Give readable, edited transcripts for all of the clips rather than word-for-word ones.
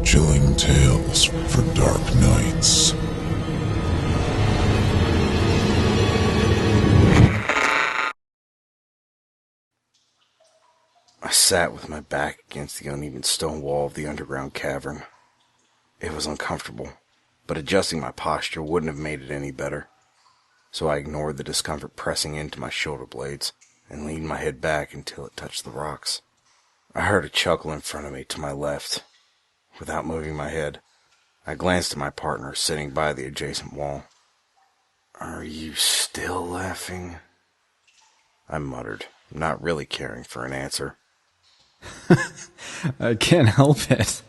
Chilling tales for dark nights. I sat with my back against the uneven stone wall of the underground cavern. It was uncomfortable, but adjusting my posture wouldn't have made it any better. So I ignored the discomfort pressing into my shoulder blades and leaned my head back until it touched the rocks. I heard a chuckle in front of me to my left. Without moving my head, I glanced at my partner sitting by the adjacent wall. "Are you still laughing?" I muttered, not really caring for an answer. I can't help it.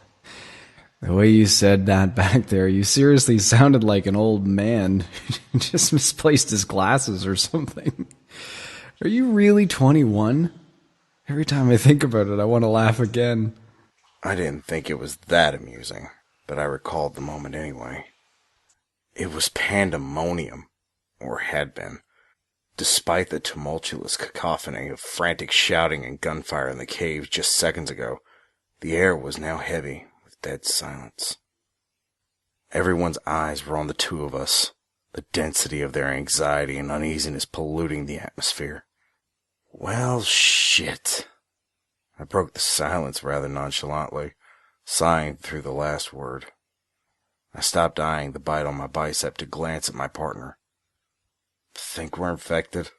The way you said that back there, you seriously sounded like an old man who just misplaced his glasses or something. Are you really 21? Every time I think about it, I want to laugh again. I didn't think it was that amusing, but I recalled the moment anyway. It was pandemonium, or had been. Despite the tumultuous cacophony of frantic shouting and gunfire in the caves just seconds ago, the air was now heavy with dead silence. Everyone's eyes were on the two of us, the density of their anxiety and uneasiness polluting the atmosphere. "Well, shit." I broke the silence rather nonchalantly, sighing through the last word. I stopped eyeing the bite on my bicep to glance at my partner. "Think we're infected?"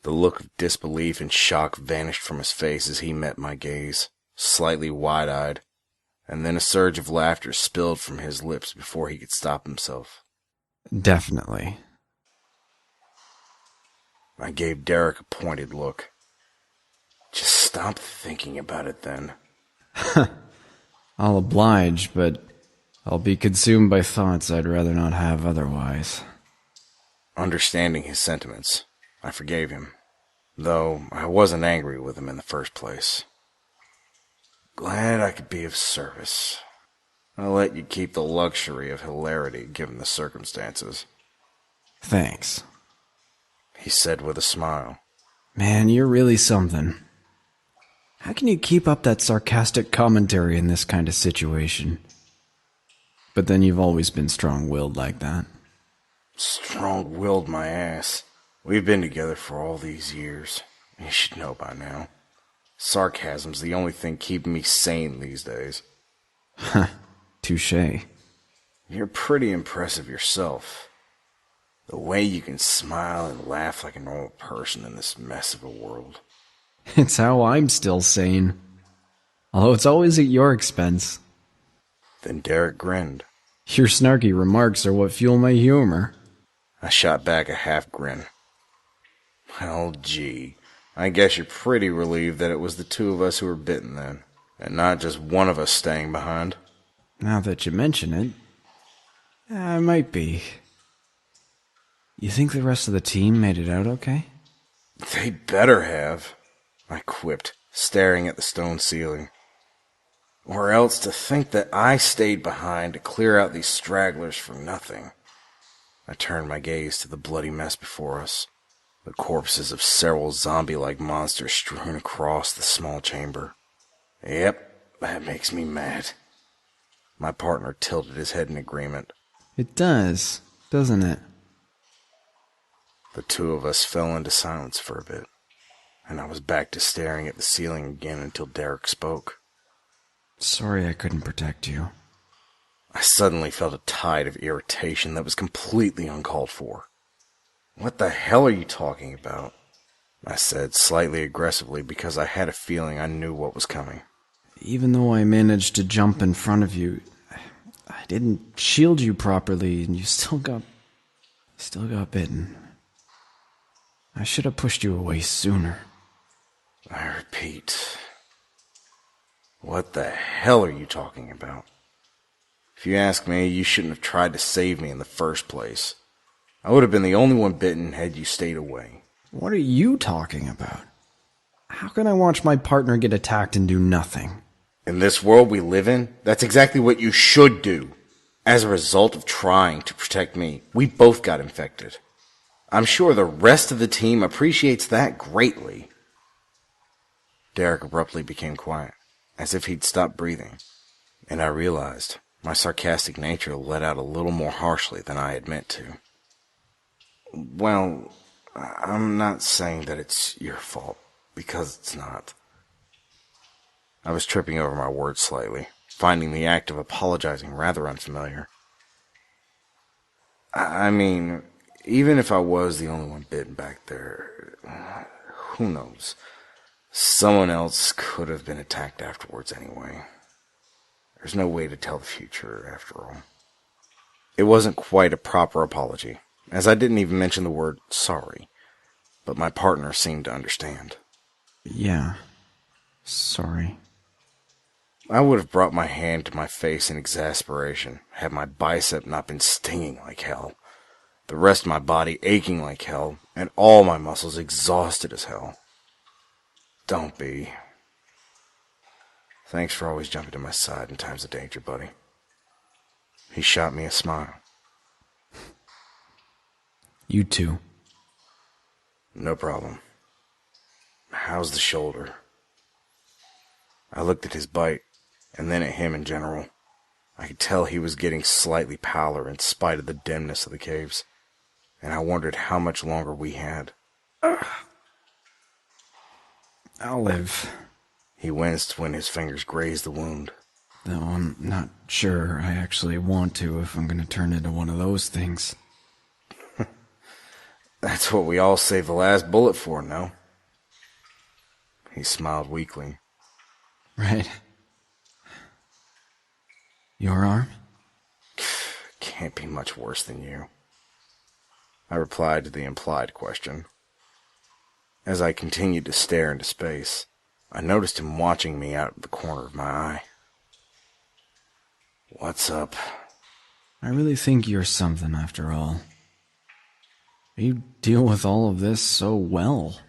The look of disbelief and shock vanished from his face as he met my gaze, slightly wide-eyed, and then a surge of laughter spilled from his lips before he could stop himself. Definitely. I gave Derek a pointed look. "Just stop thinking about it then." I'll oblige, but I'll be consumed by thoughts I'd rather not have otherwise. Understanding his sentiments, I forgave him, though I wasn't angry with him in the first place. "Glad I could be of service. I'll let you keep the luxury of hilarity given the circumstances," Thanks. he said with a smile. Man, you're really something. How can you keep up that sarcastic commentary in this kind of situation? But then you've always been strong-willed like that. Strong-willed my ass. We've been together for all these years. You should know by now. Sarcasm's the only thing keeping me sane these days. Huh. Touché. You're pretty impressive yourself. The way you can smile and laugh like a normal person in this mess of a world. It's how I'm still sane. Although it's always at your expense. Then Derek grinned. Your snarky remarks are what fuel my humor. I shot back a half grin. "Well, gee, I guess you're pretty relieved that it was the two of us who were bitten then, and not just one of us staying behind." Now that you mention it, I might be. You think the rest of the team made it out okay? "They better have," I quipped, staring at the stone ceiling. "Or else to think that I stayed behind to clear out these stragglers for nothing." I turned my gaze to the bloody mess before us, the corpses of several zombie-like monsters strewn across the small chamber. "Yep, that makes me mad." My partner tilted his head in agreement. It does, doesn't it? The two of us fell into silence for a bit, and I was back to staring at the ceiling again until Derek spoke. Sorry I couldn't protect you. I suddenly felt a tide of irritation that was completely uncalled for. "What the hell are you talking about?" I said, slightly aggressively, because I had a feeling I knew what was coming. Even though I managed to jump in front of you, I didn't shield you properly, and you still got bitten. I should have pushed you away sooner. I repeat, what the hell are you talking about? If you ask me, you shouldn't have tried to save me in the first place. I would have been the only one bitten had you stayed away. What are you talking about? How can I watch my partner get attacked and do nothing? In this world we live in, that's exactly what you should do. As a result of trying to protect me, we both got infected. I'm sure the rest of the team appreciates that greatly. Derek abruptly became quiet, as if he'd stopped breathing. And I realized my sarcastic nature let out a little more harshly than I had meant to. Well, I'm not saying that it's your fault, because it's not. I was tripping over my words slightly, finding the act of apologizing rather unfamiliar. I mean, even if I was the only one bitten back there, who knows? Someone else could have been attacked afterwards anyway. There's no way to tell the future, after all. It wasn't quite a proper apology, as I didn't even mention the word sorry, but my partner seemed to understand. Yeah, sorry. I would have brought my hand to my face in exasperation had my bicep not been stinging like hell, the rest of my body aching like hell, and all my muscles exhausted as hell. Don't be. Thanks for always jumping to my side in times of danger, buddy. He shot me a smile. You too. No problem. How's the shoulder? I looked at his bite, and then at him in general. I could tell he was getting slightly paler in spite of the dimness of the caves, and I wondered how much longer we had. I'll live. He winced when his fingers grazed the wound. Though I'm not sure I actually want to if I'm going to turn into one of those things. That's what we all saved the last bullet for, no? He smiled weakly. Right. Your arm? Can't be much worse than you. I replied to the implied question. As I continued to stare into space, I noticed him watching me out of the corner of my eye. What's up? I really think you're something after all. You deal with all of this so well.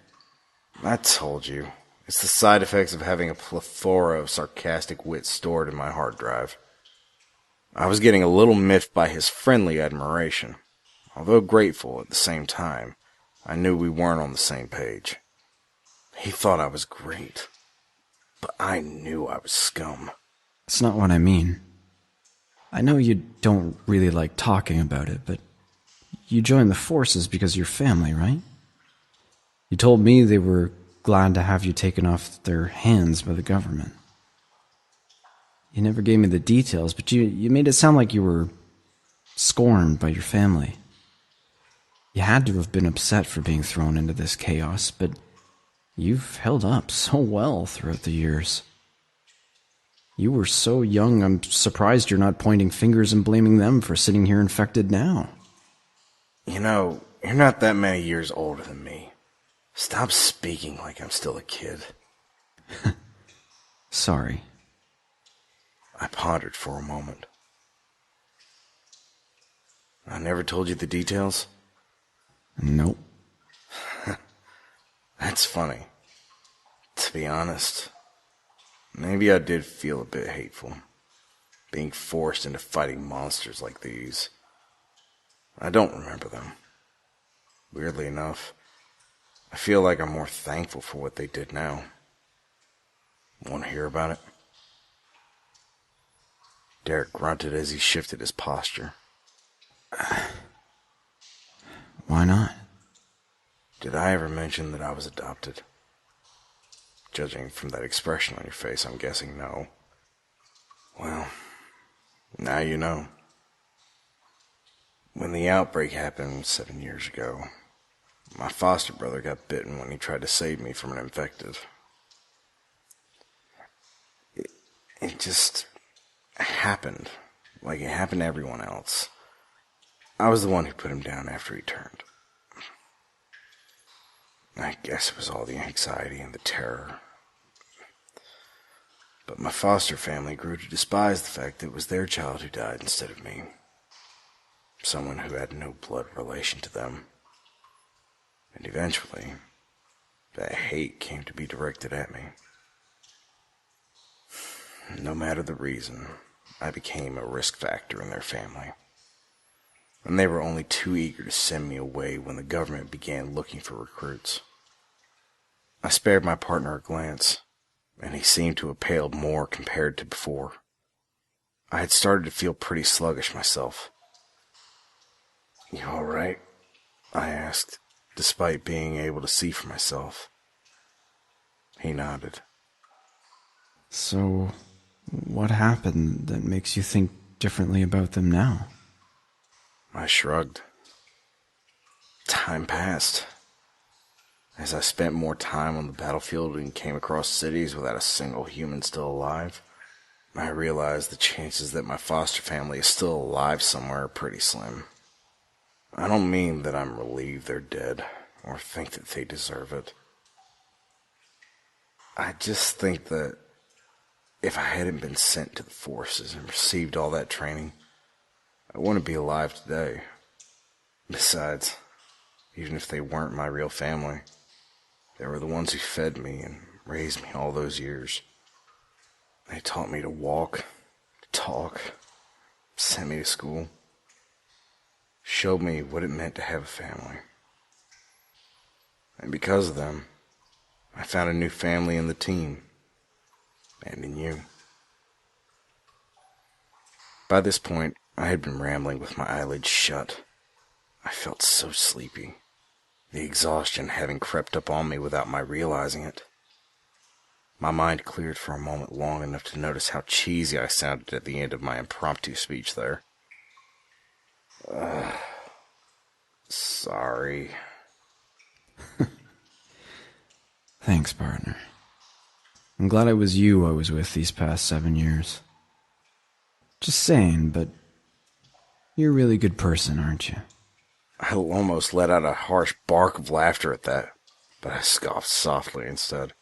I told you. It's the side effects of having a plethora of sarcastic wit stored in my hard drive. I was getting a little miffed by his friendly admiration. Although grateful at the same time, I knew we weren't on the same page. He thought I was great, but I knew I was scum. That's not what I mean. I know you don't really like talking about it, but you joined the forces because of your family, right? You told me they were glad to have you taken off their hands by the government. You never gave me the details, but you made it sound like you were scorned by your family. You had to have been upset for being thrown into this chaos, but you've held up so well throughout the years. You were so young, I'm surprised you're not pointing fingers and blaming them for sitting here infected now. You know, you're not that many years older than me. Stop speaking like I'm still a kid. Sorry. I pondered for a moment. I never told you the details? Nope. That's funny. To be honest, maybe I did feel a bit hateful, being forced into fighting monsters like these. I don't remember them. Weirdly enough, I feel like I'm more thankful for what they did now. Want to hear about it? Derek grunted as he shifted his posture. Why not? Did I ever mention that I was adopted? Judging from that expression on your face, I'm guessing no. Well, now you know. When the outbreak happened 7 years ago, my foster brother got bitten when he tried to save me from an infected. It just happened, like it happened to everyone else. I was the one who put him down after he turned. I guess it was all the anxiety and the terror. But my foster family grew to despise the fact that it was their child who died instead of me. Someone who had no blood relation to them. And eventually, that hate came to be directed at me. No matter the reason, I became a risk factor in their family. And they were only too eager to send me away when the government began looking for recruits. I spared my partner a glance, and he seemed to have paled more compared to before. I had started to feel pretty sluggish myself. "You all right?" I asked, despite being able to see for myself. He nodded. So, what happened that makes you think differently about them now? I shrugged. Time passed. As I spent more time on the battlefield and came across cities without a single human still alive, I realized the chances that my foster family is still alive somewhere are pretty slim. I don't mean that I'm relieved they're dead, or think that they deserve it. I just think that if I hadn't been sent to the forces and received all that training, I wouldn't be alive today. Besides, even if they weren't my real family, they were the ones who fed me and raised me all those years. They taught me to walk, to talk, sent me to school, showed me what it meant to have a family. And because of them, I found a new family in the team, and in you. By this point, I had been rambling with my eyelids shut. I felt so sleepy, the exhaustion having crept up on me without my realizing it. My mind cleared for a moment long enough to notice how cheesy I sounded at the end of my impromptu speech there. Sorry. Thanks, partner. I'm glad it was you I was with these past 7 years. Just saying, but you're a really good person, aren't you? I almost let out a harsh bark of laughter at that, but I scoffed softly instead.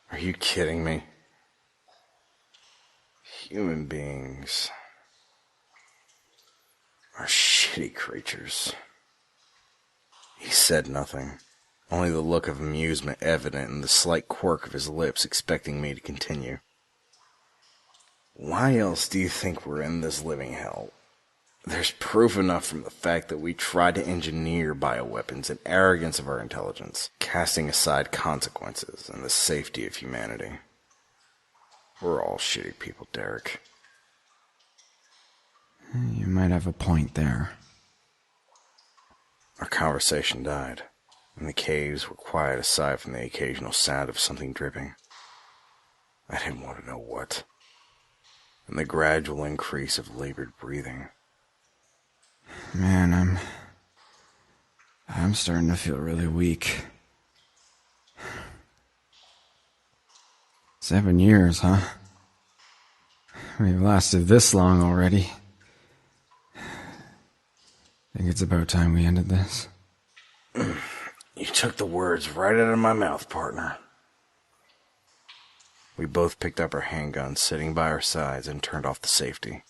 Are you kidding me? Human beings are shitty creatures. He said nothing, only the look of amusement evident in the slight quirk of his lips, expecting me to continue. Why else do you think we're in this living hell? There's proof enough from the fact that we tried to engineer bioweapons and arrogance of our intelligence, casting aside consequences and the safety of humanity. We're all shitty people, Derek. You might have a point there. Our conversation died, and the caves were quiet aside from the occasional sound of something dripping. I didn't want to know what, and the gradual increase of labored breathing. Man, I'm starting to feel really weak. 7 years, huh? We've lasted this long already. Think it's about time we ended this. You took the words right out of my mouth, partner. We both picked up our handguns sitting by our sides and turned off the safety.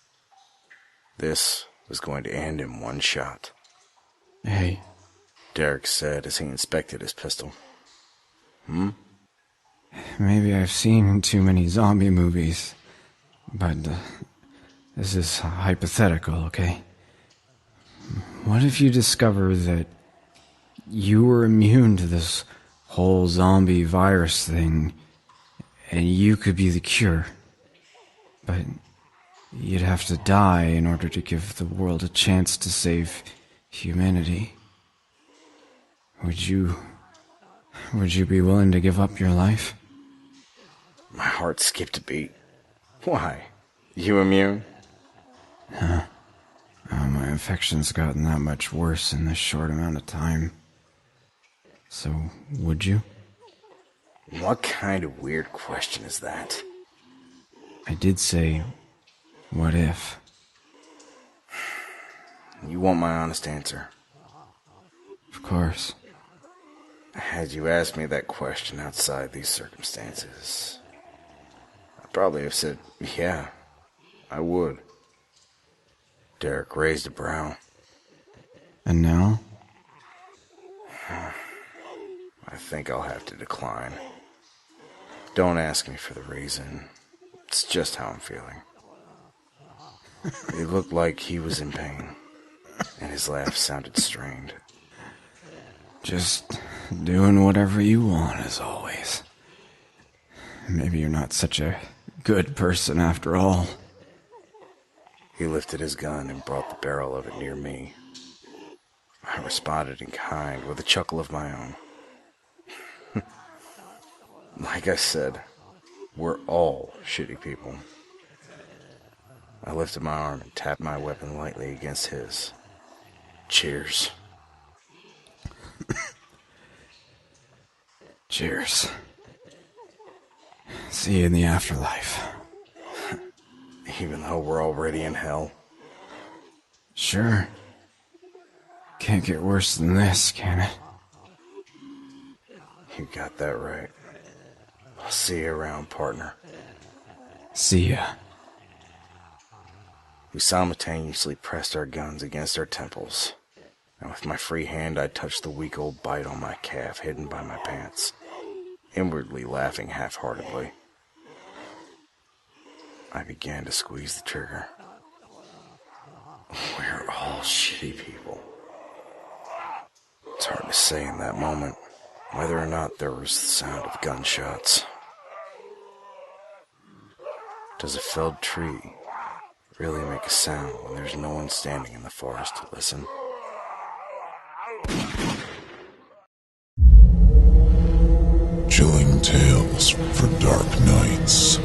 This was going to end in one shot. Hey. Derek said as he inspected his pistol. Maybe I've seen too many zombie movies, but this is hypothetical, okay? What if you discover that you were immune to this whole zombie virus thing, and you could be the cure, but you'd have to die in order to give the world a chance to save humanity? Would you be willing to give up your life? My heart skipped a beat. Why? You immune? My infection's gotten that much worse in this short amount of time. So, would you? What kind of weird question is that? I did say, what if? You want my honest answer? Of course. Had you asked me that question outside these circumstances, I'd probably have said, yeah, I would. Derek raised a brow. And now? I think I'll have to decline. Don't ask me for the reason. It's just how I'm feeling. It looked like he was in pain, and his laugh sounded strained. Just doing whatever you want, as always. Maybe you're not such a good person after all. He lifted his gun and brought the barrel of it near me. I responded in kind with a chuckle of my own. Like I said, we're all shitty people. I lifted my arm and tapped my weapon lightly against his. Cheers. Cheers. See you in the afterlife. Even though we're already in hell. Sure. Can't get worse than this, can it? You got that right. I'll see you around, partner. See ya. We simultaneously pressed our guns against our temples, and with my free hand I touched the weak old bite on my calf hidden by my pants, inwardly laughing half-heartedly. I began to squeeze the trigger. We're all shitty people. It's hard to say in that moment whether or not there was the sound of gunshots. Does a felled tree really make a sound when there's no one standing in the forest to listen? Chilling tales for dark nights.